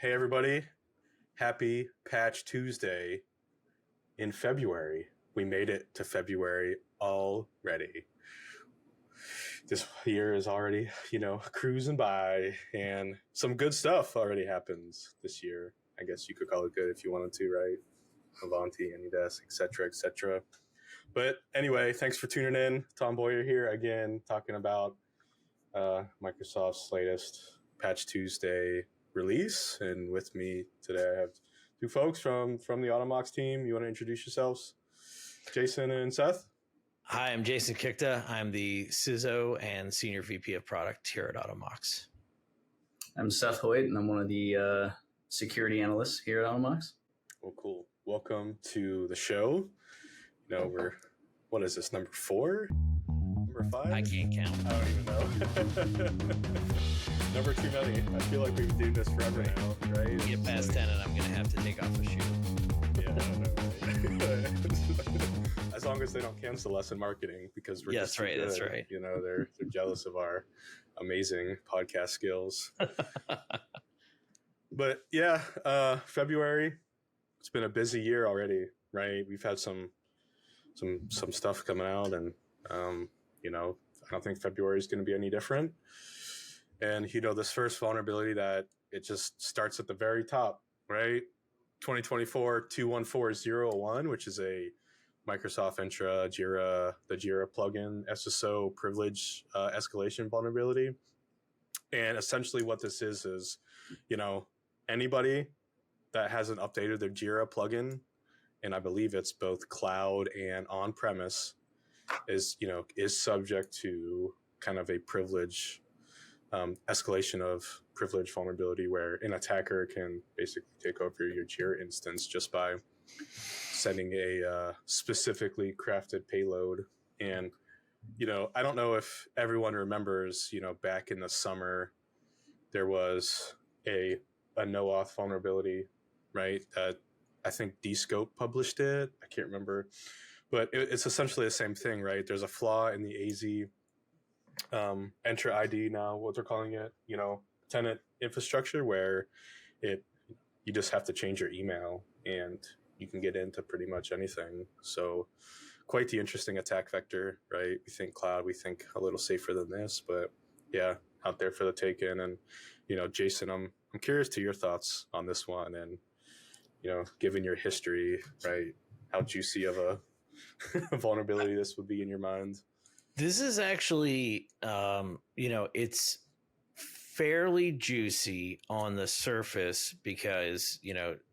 Hey, everybody. Happy Patch Tuesday in February. We made it to February already. This year is already, cruising by, and some good stuff already happens this year. I guess you could call it good if you wanted to, right? Avanti, AnyDesk, etc., etc. But anyway, thanks for tuning in. Tom Boyer here again, talking about Microsoft's latest Patch Tuesday release. And with me today, I have two folks from the Automox team. You want to introduce yourselves? Jason and Seth? Hi, I'm Jason Kikta. I'm the SSO and Senior VP of Product here at Automox. I'm Seth Hoyt, and I'm one of the security analysts here at Automox. Well, cool. Welcome to the show. What is this, number 4? Number 5? I can't count. I don't even know. Number too many. I feel like we've been doing this forever now, right? You get past 10 and I'm going to have to take off a shoe. Yeah, I know, right? As long as they don't cancel us in marketing, because we're That's right. They're jealous of our amazing podcast skills. But yeah, February, it's been a busy year already, right? We've had some stuff coming out, and I don't think February is going to be any different. And this first vulnerability that it just starts at the very top, right? 2024-214001, which is a Microsoft ENTRA Jira, the Jira plugin SSO privilege escalation vulnerability. And essentially what this is, anybody that hasn't updated their Jira plugin, and I believe it's both cloud and on-premise, is subject to kind of a privilege escalation of privilege vulnerability, where an attacker can basically take over your Jira instance just by sending a specifically crafted payload. And I don't know if everyone remembers, back in the summer there was a no-auth vulnerability, right? That I think Dscope published it. I can't remember, but it's essentially the same thing, right? There's a flaw in the AZ ENTRA ID, now what they're calling it, tenant infrastructure, where you just have to change your email and you can get into pretty much anything. So quite the interesting attack vector, right? We think cloud, we think a little safer than this, but yeah, out there for the taking. And Jason, I'm curious to your thoughts on this one, and given your history, right, how juicy of a vulnerability this would be in your mind. This is actually, it's fairly juicy on the surface because,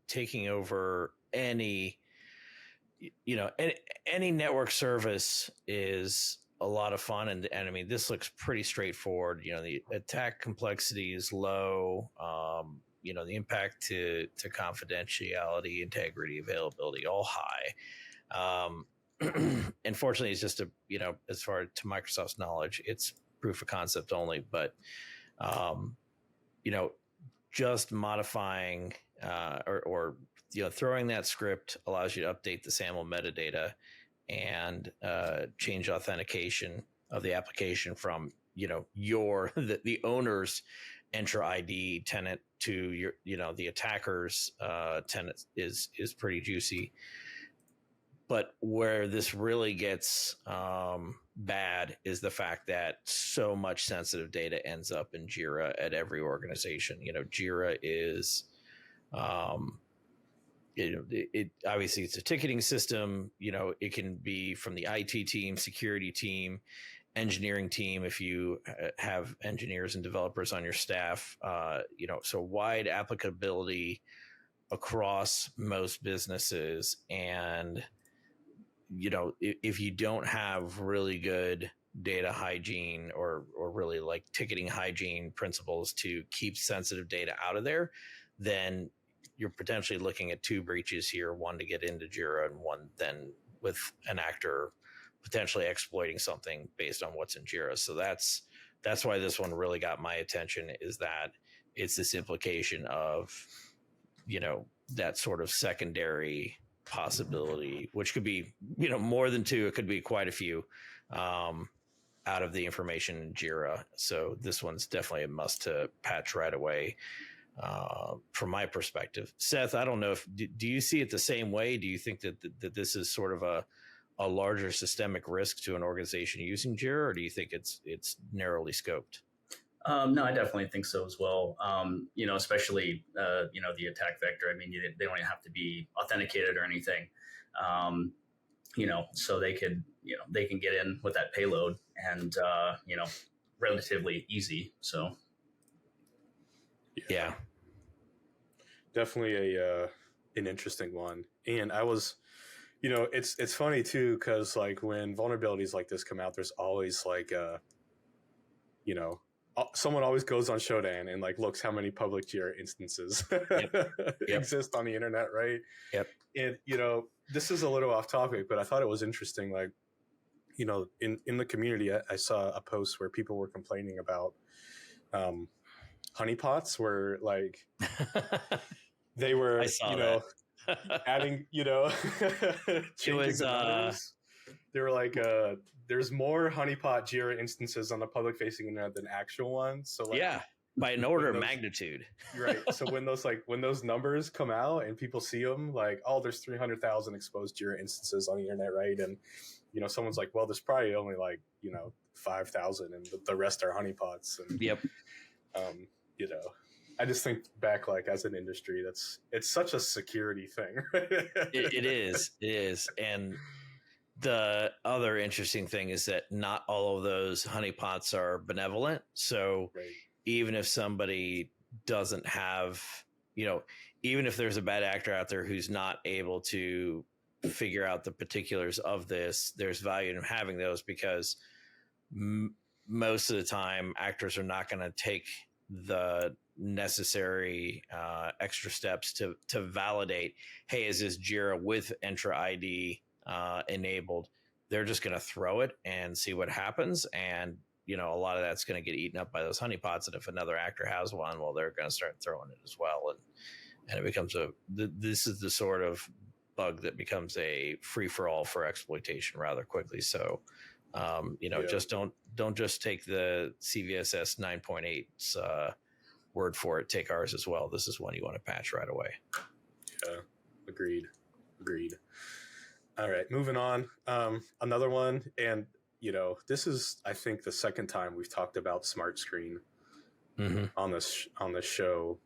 taking over any network service is a lot of fun. And I mean, this looks pretty straightforward. The attack complexity is low. The impact to confidentiality, integrity, availability, all high. Unfortunately, it's just as far to Microsoft's knowledge, it's proof of concept only. But just modifying or throwing that script allows you to update the SAML metadata and change authentication of the application from the owner's ENTRA ID tenant to the attacker's tenant is pretty juicy. But where this really gets bad is the fact that so much sensitive data ends up in Jira at every organization. Jira is, it obviously it's a ticketing system. It can be from the IT team, security team, engineering team, if you have engineers and developers on your staff. So wide applicability across most businesses. And if you don't have really good data hygiene or really like ticketing hygiene principles to keep sensitive data out of there, then you're potentially looking at 2 breaches here, one to get into Jira and one then with an actor potentially exploiting something based on what's in Jira. So that's why this one really got my attention, is that it's this implication of, that sort of secondary possibility, which could be, more than 2. It could be quite a few out of the information in Jira. So this one's definitely a must to patch right away. from my perspective. Seth, I don't know if do you see it the same way? Do you think that this is sort of a larger systemic risk to an organization using Jira, or do you think it's narrowly scoped? No, I definitely think so as well. Especially the attack vector. I mean, they don't even have to be authenticated or anything. So they can get in with that payload and relatively easy. So yeah, definitely an interesting one. And I was, it's funny too, because like when vulnerabilities like this come out, there's always like someone always goes on Shodan and like looks how many public Jira instances exist on the internet, right? Yep. And this is a little off topic, but I thought it was interesting. Like, in the community, I saw a post where people were complaining about honeypots, where like they were, adding, changing the numbers. They were like, there's more honeypot Jira instances on the public facing internet than actual ones. So like, by an order of magnitude. Right. So when those numbers come out and people see them, like, oh, there's 300,000 exposed Jira instances on the internet, right? And someone's like, well, there's probably only like 5,000, and the rest are honeypots. And yep. I just think back, like, as an industry, it's such a security thing. It is. And the other interesting thing is that not all of those honeypots are benevolent. So even if somebody doesn't have, even if there's a bad actor out there who's not able to figure out the particulars of this, there's value in having those, because most of the time actors are not going to take the necessary extra steps to validate, hey, is this Jira with ENTRA ID enabled? They're just going to throw it and see what happens. And, a lot of that's going to get eaten up by those honeypots. And if another actor has one, well, they're going to start throwing it as well. And it becomes this is the sort of bug that becomes a free for all for exploitation rather quickly. So, just don't just take the CVSS 9.8's word for it. Take ours as well. This is one you want to patch right away. Yeah, agreed. All right, moving on. Another one, and this is, I think, the second time we've talked about SmartScreen on this show.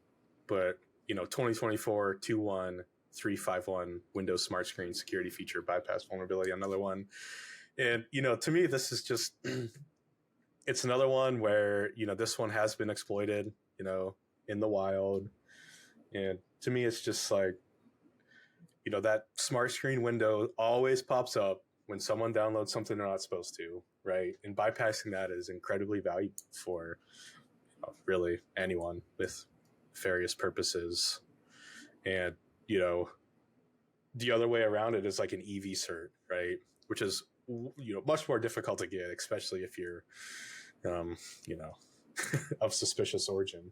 But 2024 21351 Windows SmartScreen security feature bypass vulnerability. Another one, and to me, this is just it's another one where this one has been exploited, in the wild, and to me, it's just like that SmartScreen window always pops up when someone downloads something they're not supposed to, right? And bypassing that is incredibly valuable for really anyone with various purposes. And, the other way around it is like an EV cert, right? Which is, much more difficult to get, especially if you're, of suspicious origin.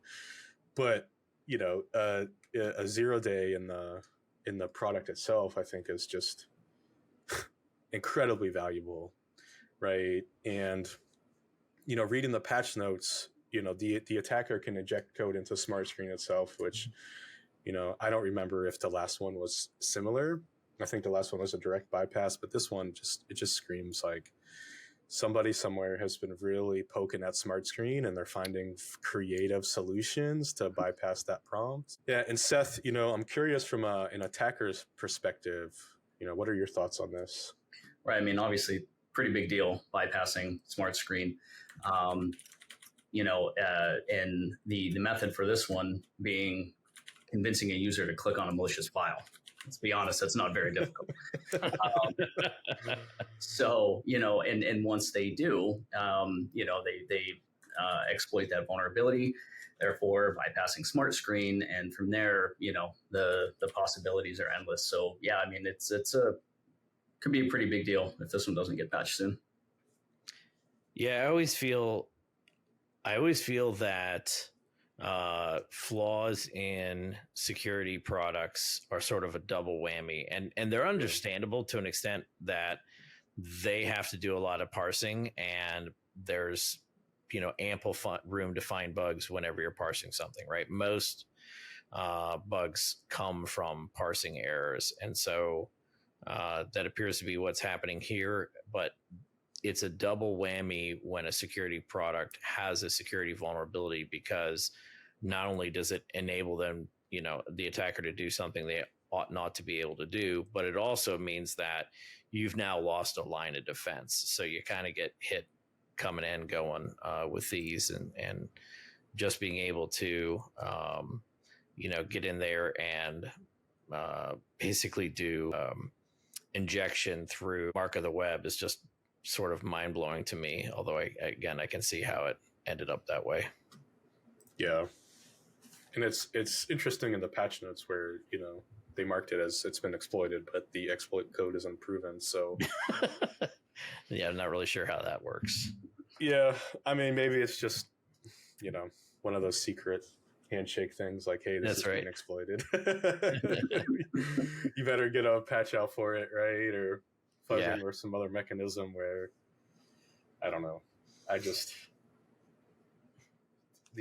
But, a 0 day in the product itself, I think, is just incredibly valuable, right? And reading the patch notes, the attacker can inject code into SmartScreen itself, which I don't remember if the last one was similar. I think the last one was a direct bypass, but this one just screams like somebody somewhere has been really poking at SmartScreen and they're finding creative solutions to bypass that prompt. Yeah, and Seth, I'm curious from an attacker's perspective, what are your thoughts on this? Right. I mean, obviously, pretty big deal bypassing SmartScreen. And the method for this one being convincing a user to click on a malicious file. Let's be honest, that's not very difficult. So, and once they do, they exploit that vulnerability, therefore bypassing SmartScreen. And from there, the possibilities are endless. So yeah, I mean, could be a pretty big deal if this one doesn't get patched soon. Yeah, I always feel that flaws in security products are sort of a double whammy, and they're understandable to an extent that they have to do a lot of parsing, and there's ample room to find bugs whenever you're parsing something, right? Most bugs come from parsing errors. And so that appears to be what's happening here. But it's a double whammy when a security product has a security vulnerability, because not only does it enable them, the attacker to do something they ought not to be able to do, but it also means that you've now lost a line of defense. So you kind of get hit coming and going with these, and just being able to, get in there and basically do injection through mark of the web is just sort of mind blowing to me. Although I can see how it ended up that way. Yeah. And it's interesting in the patch notes where, they marked it as it's been exploited, but the exploit code is unproven. So yeah, I'm not really sure how that works. Yeah. I mean, maybe it's just, one of those secret handshake things like, hey, this is being exploited. You better get a patch out for it, right? Or fuzzing or some other mechanism where, I don't know.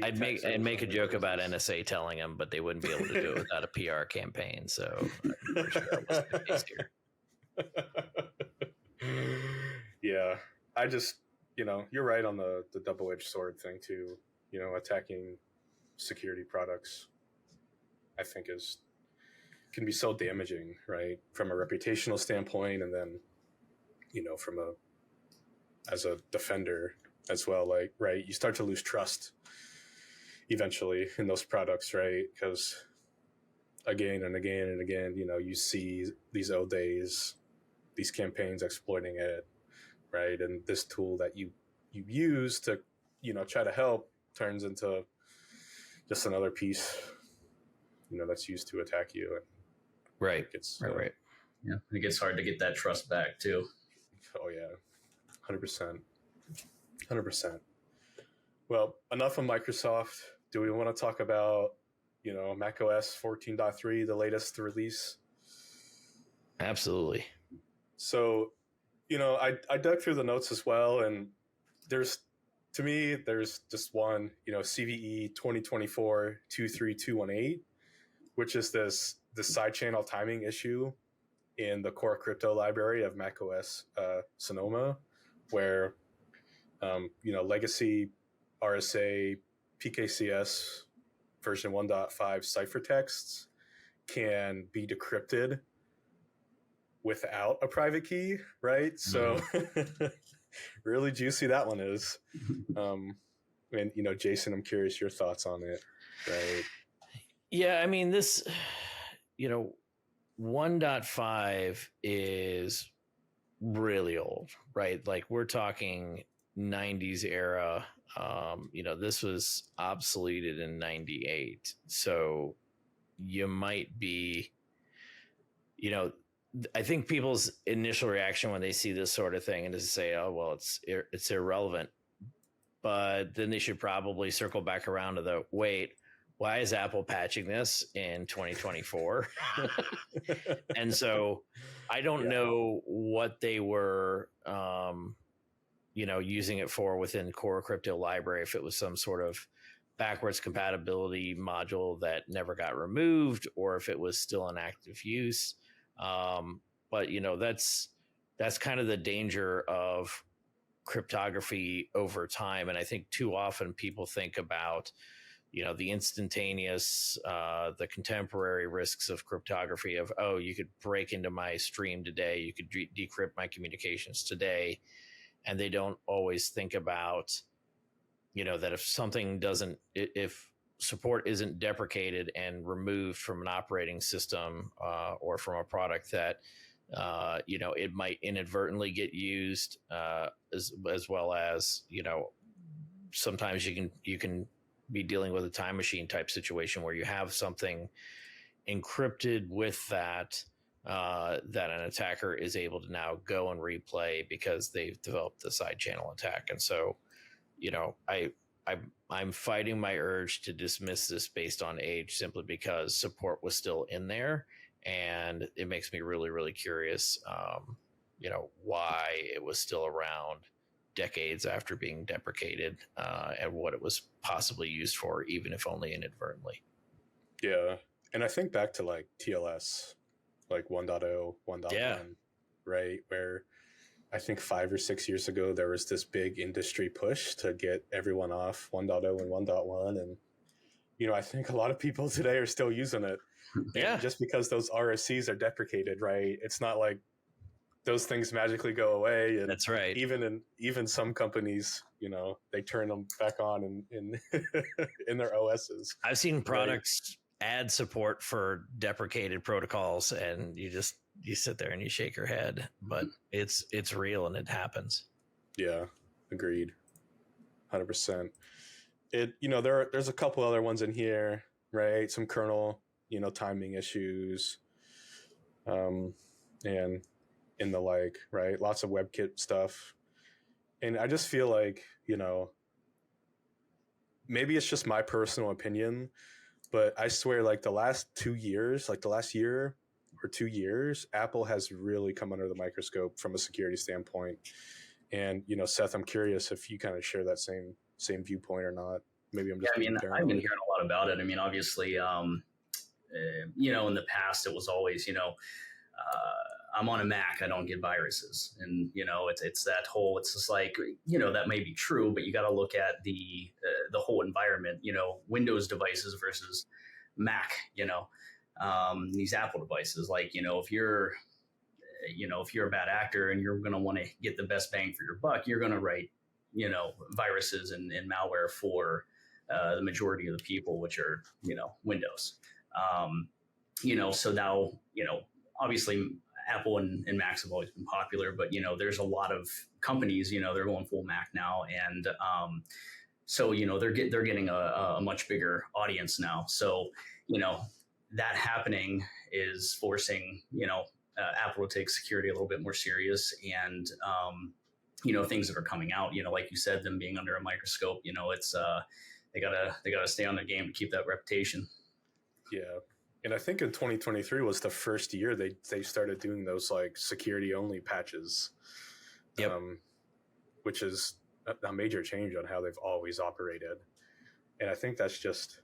I'd make a joke about NSA telling them, but they wouldn't be able to do it without a PR campaign. So I'm pretty sure that wasn't the case here. Yeah, I just, you're right on the double-edged sword thing too. Attacking security products, I think can be so damaging, right? From a reputational standpoint, and then, as a defender as well, like, right, you start to lose trust eventually in those products, right? Because again and again and again, you see these old days, these campaigns exploiting it, right? And this tool that you use to, try to help turns into just another piece, that's used to attack you. And right. Right. Yeah. It gets hard to get that trust back too. Oh yeah. 100%. Well, enough of Microsoft. Do we want to talk about, macOS 14.3, the latest release? Absolutely. So, I dug through the notes as well, and there's just one, CVE 2024-23218, which is this side channel timing issue in the core crypto library of macOS Sonoma, where, legacy RSA PKCS version 1.5 ciphertexts can be decrypted without a private key, right? So really juicy that one is. And, Jason, I'm curious your thoughts on it, right? Yeah, I mean, this, 1.5 is really old, right? Like, we're talking 90s era. This was obsoleted in 98. So you might be, I think people's initial reaction when they see this sort of thing is to say, oh, well, it's irrelevant. But then they should probably circle back around to wait, why is Apple patching this in 2024? And so I don't know what they were, using it for within core crypto library, if it was some sort of backwards compatibility module that never got removed, or if it was still in active use. But that's kind of the danger of cryptography over time. And I think too often people think about, the instantaneous, the contemporary risks of cryptography of, oh, you could break into my stream today, you could decrypt my communications today. And they don't always think about, that if support isn't deprecated and removed from an operating system or from a product, that it might inadvertently get used, as well as sometimes you can be dealing with a time machine type situation where you have something encrypted with that an attacker is able to now go and replay because they've developed the side channel attack. And so, I'm fighting my urge to dismiss this based on age, simply because support was still in there, and it makes me really, really curious, why it was still around decades after being deprecated, and what it was possibly used for, even if only inadvertently. Yeah. And I think back to like TLS, like 1.0, 1.1, Yeah. right? Where I think 5 or 6 years ago, there was this big industry push to get everyone off 1.0 and 1.1. And, I think a lot of people today are still using it. Yeah. And just because those RSCs are deprecated, right? It's not like those things magically go away. And That's right. even some companies, they turn them back on in in their OSs. I've seen products add support for deprecated protocols, and you sit there and you shake your head, but it's real and it happens. Yeah, agreed. 100%. There's a couple other ones in here, right? Some kernel, timing issues, and in the like, right? Lots of WebKit stuff. And I just feel like, maybe it's just my personal opinion, but I swear like the last 2 years, like the last year or 2 years, Apple has really come under the microscope from a security standpoint. And, Seth, I'm curious if you kind of share that same viewpoint or not. Maybe I'm just I've been hearing a lot about it. I mean, obviously, in the past it was always, I'm on a Mac, I don't get viruses. And, it's that whole, it's just like, that may be true, but you got to look at the whole environment, Windows devices versus Mac, these Apple devices. Like, if you're a bad actor and you're going to want to get the best bang for your buck, you're going to write, viruses and malware for the majority of the people, which are, Windows. So now, obviously Apple and Macs have always been popular, but, there's a lot of companies, they're going full Mac now. And so, they're getting a much bigger audience now. So, that happening is forcing, Apple to take security a little bit more serious. And, things that are coming out, like you said, them being under a microscope, it's they gotta stay on their game to keep that reputation. Yeah. And I think in 2023 was the first year they started doing those like security only patches. Yep. Which is a major change on how they've always operated. And I think that's just,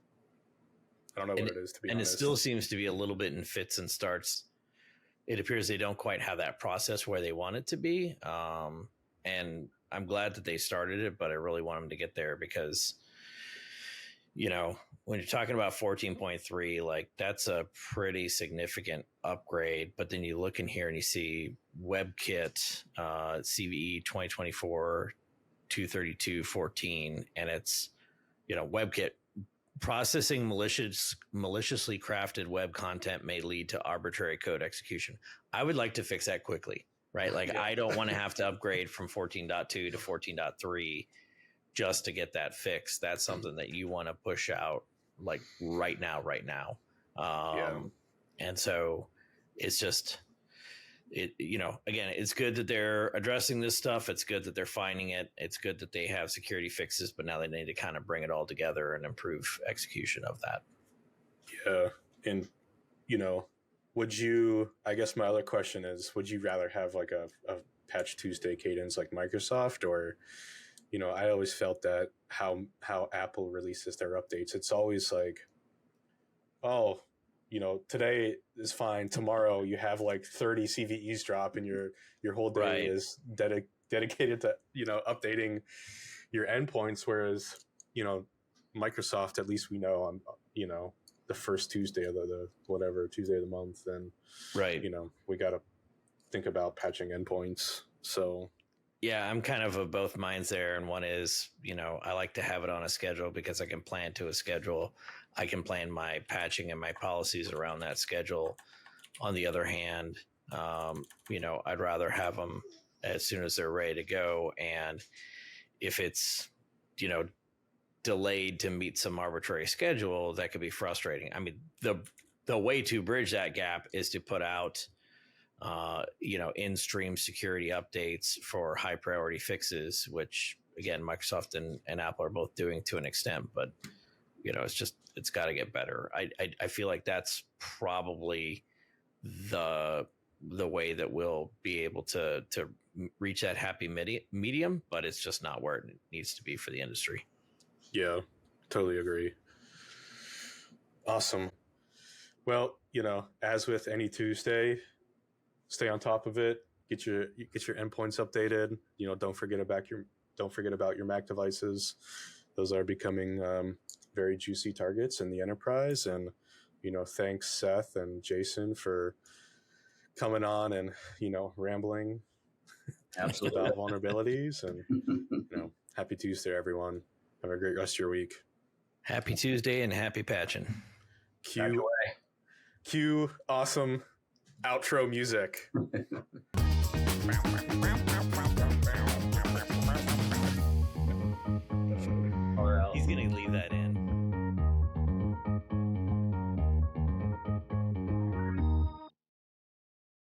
I don't know what it is, to be honest. And it still seems to be a little bit in fits and starts. It appears they don't quite have that process where they want it to be. And I'm glad that they started it, but I really want them to get there because, when you're talking about 14.3, like that's a pretty significant upgrade. But then you look in here and you see WebKit, CVE 2024, 232.14, and it's, WebKit processing maliciously crafted web content may lead to arbitrary code execution. I would like to fix that quickly, right? Like I don't want to have to upgrade from 14.2 to 14.3 just to get that fixed. That's something that you want to push out like right now. And so it's just, again, it's good that they're addressing this stuff. It's good that they're finding it. It's good that they have security fixes, but now they need to kind of bring it all together and improve execution of that. Yeah. And, I guess my other question is, would you rather have like a Patch Tuesday cadence like Microsoft, or, I always felt that how Apple releases their updates, it's always like, oh, today is fine. Tomorrow you have like 30 CVEs drop and your whole day is dedicated to, updating your endpoints. Whereas, Microsoft, at least we know on, the first Tuesday of the whatever Tuesday of the month, then, we got to think about patching endpoints. So, yeah, I'm kind of both minds there. And one is, I like to have it on a schedule because I can plan to a schedule. I can plan my patching and my policies around that schedule. On the other hand, I'd rather have them as soon as they're ready to go. And if it's, delayed to meet some arbitrary schedule, that could be frustrating. I mean, the way to bridge that gap is to put out, in-stream security updates for high priority fixes, which again, Microsoft and Apple are both doing to an extent, but it's got to get better. I feel like that's probably the way that we'll be able to reach that happy medium, but it's just not where it needs to be for the industry. Yeah, totally agree. Awesome. Well, as with any Tuesday, stay on top of it. Get your endpoints updated. Don't forget about your Mac devices. Those are becoming very juicy targets in the enterprise. And thanks Seth and Jason for coming on and rambling Absolutely. about vulnerabilities. And happy Tuesday, everyone. Have a great rest of your week. Happy Tuesday and happy patching. Cue awesome outro music. He's gonna leave that in.